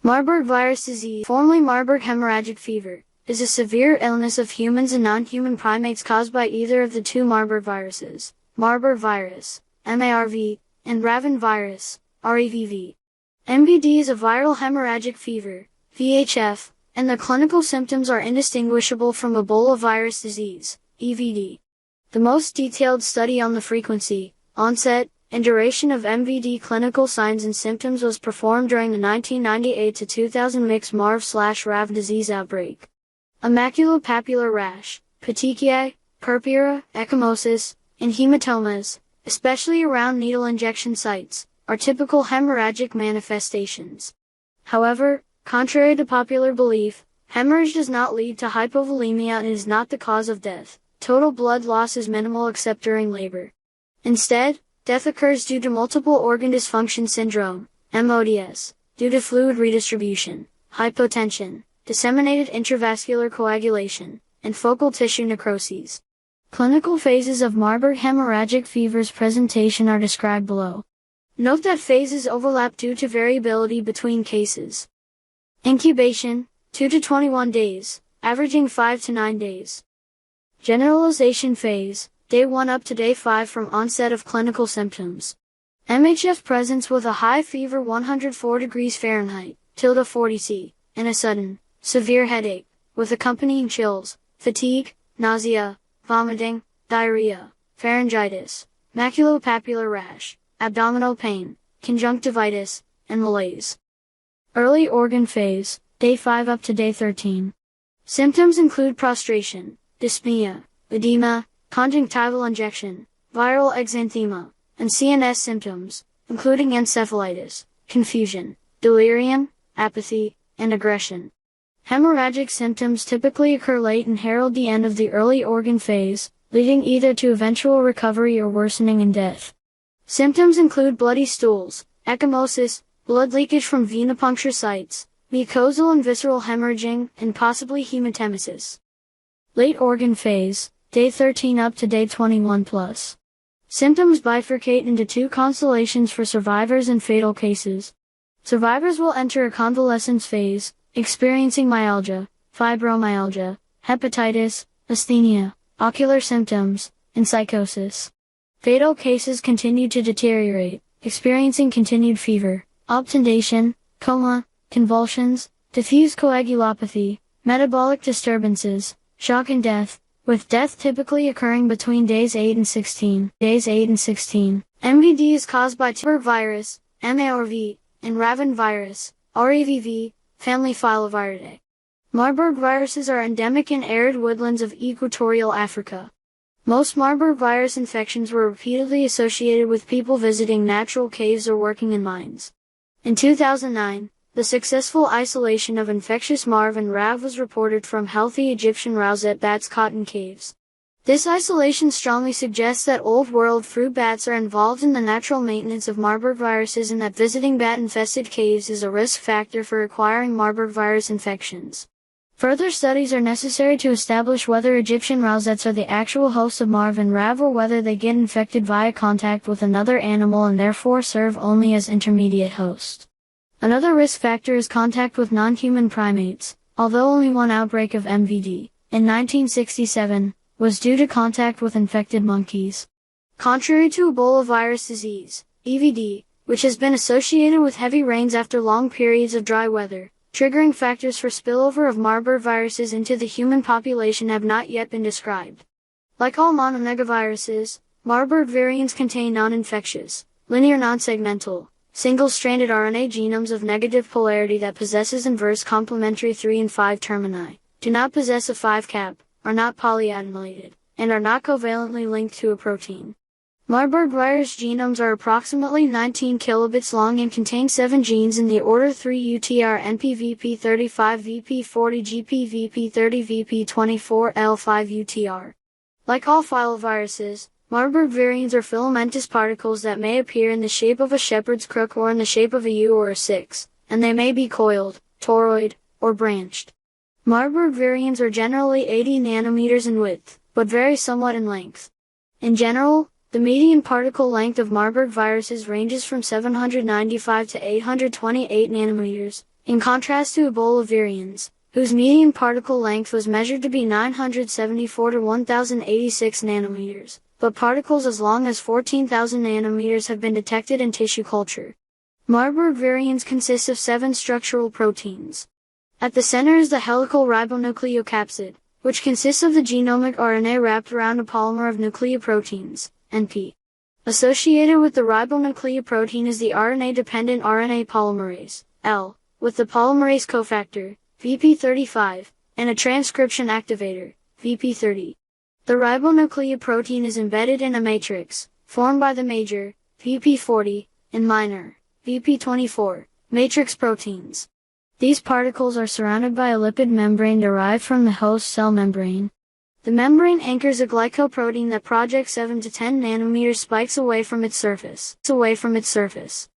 Marburg virus disease, formerly Marburg hemorrhagic fever, is a severe illness of humans and non-human primates caused by either of the two Marburg viruses, Marburg virus, MARV, and Raven virus, REVV. MVD is a viral hemorrhagic fever, VHF, and the clinical symptoms are indistinguishable from Ebola virus disease, EVD. The most detailed study on the frequency, onset, and duration of MVD clinical signs and symptoms was performed during the 1998 to 2000 mixed MARV/RAV disease outbreak. A maculopapular rash, petechiae, purpura, ecchymosis, and hematomas, especially around needle injection sites, are typical hemorrhagic manifestations. However, contrary to popular belief, hemorrhage does not lead to hypovolemia and is not the cause of death. Total blood loss is minimal except during labor. Instead, death occurs due to multiple organ dysfunction syndrome, MODS, due to fluid redistribution, hypotension, disseminated intravascular coagulation, and focal tissue necroses. Clinical phases of Marburg hemorrhagic fever's presentation are described below. Note that phases overlap due to variability between cases. Incubation, 2 to 21 days, averaging 5 to 9 days. Generalization phase, day 1 up to day 5 from onset of clinical symptoms. MHF presents with a high fever 104 degrees Fahrenheit, (40 C), and a sudden, severe headache, with accompanying chills, fatigue, nausea, vomiting, diarrhea, pharyngitis, maculopapular rash, abdominal pain, conjunctivitis, and malaise. Early organ phase, day 5 up to day 13. Symptoms include prostration, dyspnea, edema, conjunctival injection, viral exanthema, and CNS symptoms, including encephalitis, confusion, delirium, apathy, and aggression. Hemorrhagic symptoms typically occur late and herald the end of the early organ phase, leading either to eventual recovery or worsening in death. Symptoms include bloody stools, ecchymosis, blood leakage from venipuncture sites, mucosal and visceral hemorrhaging, and possibly hematemesis. Late organ phase, day 13 up to day 21 plus. Symptoms bifurcate into two constellations for survivors and fatal cases. Survivors will enter a convalescence phase, experiencing myalgia, fibromyalgia, hepatitis, asthenia, ocular symptoms, and psychosis. Fatal cases continue to deteriorate, experiencing continued fever, obtundation, coma, convulsions, diffuse coagulopathy, metabolic disturbances, shock and death, with death typically occurring between days 8 and 16. MVD is caused by Marburg virus, MARV, and Raven virus, REVV, family Filoviridae. Marburg viruses are endemic in arid woodlands of equatorial Africa. Most Marburg virus infections were repeatedly associated with people visiting natural caves or working in mines. In 2009, the successful isolation of infectious MARV and RAV was reported from healthy Egyptian rowset bats caught in caves. This isolation strongly suggests that Old World fruit bats are involved in the natural maintenance of Marburg viruses and that visiting bat-infested caves is a risk factor for acquiring Marburg virus infections. Further studies are necessary to establish whether Egyptian rowsets are the actual hosts of MARV and RAV or whether they get infected via contact with another animal and therefore serve only as intermediate hosts. Another risk factor is contact with non-human primates, although only one outbreak of MVD, in 1967, was due to contact with infected monkeys. Contrary to Ebola virus disease, EVD, which has been associated with heavy rains after long periods of dry weather, triggering factors for spillover of Marburg viruses into the human population have not yet been described. Like all monomegaviruses, Marburg variants contain non-infectious, linear non-segmental, single-stranded RNA genomes of negative polarity that possesses inverse complementary 3 and 5 termini, do not possess a 5 cap, are not polyadenylated, and are not covalently linked to a protein. Marburg virus genomes are approximately 19 kilobits long and contain 7 genes in the order 3 UTR NPVP35 VP40 GP VP30 VP24 L5 UTR. Like all filoviruses, Marburg variants are filamentous particles that may appear in the shape of a shepherd's crook or in the shape of a U or a 6, and they may be coiled, toroid, or branched. Marburg variants are generally 80 nanometers in width, but vary somewhat in length. In general, the median particle length of Marburg viruses ranges from 795 to 828 nanometers, in contrast to ebolivirians, whose median particle length was measured to be 974 to 1086 nanometers, but particles as long as 14,000 nanometers have been detected in tissue culture. Marburg virions consist of 7 structural proteins. At the center is the helical ribonucleocapsid, which consists of the genomic RNA wrapped around a polymer of nucleoproteins, NP. Associated with the ribonucleoprotein is the RNA-dependent RNA polymerase, L, with the polymerase cofactor, VP35, and a transcription activator, VP30. The ribonucleoprotein is embedded in a matrix, formed by the major, VP40, and minor, VP24, matrix proteins. These particles are surrounded by a lipid membrane derived from the host cell membrane. The membrane anchors a glycoprotein that projects 7 to 10 nanometer spikes away from its surface.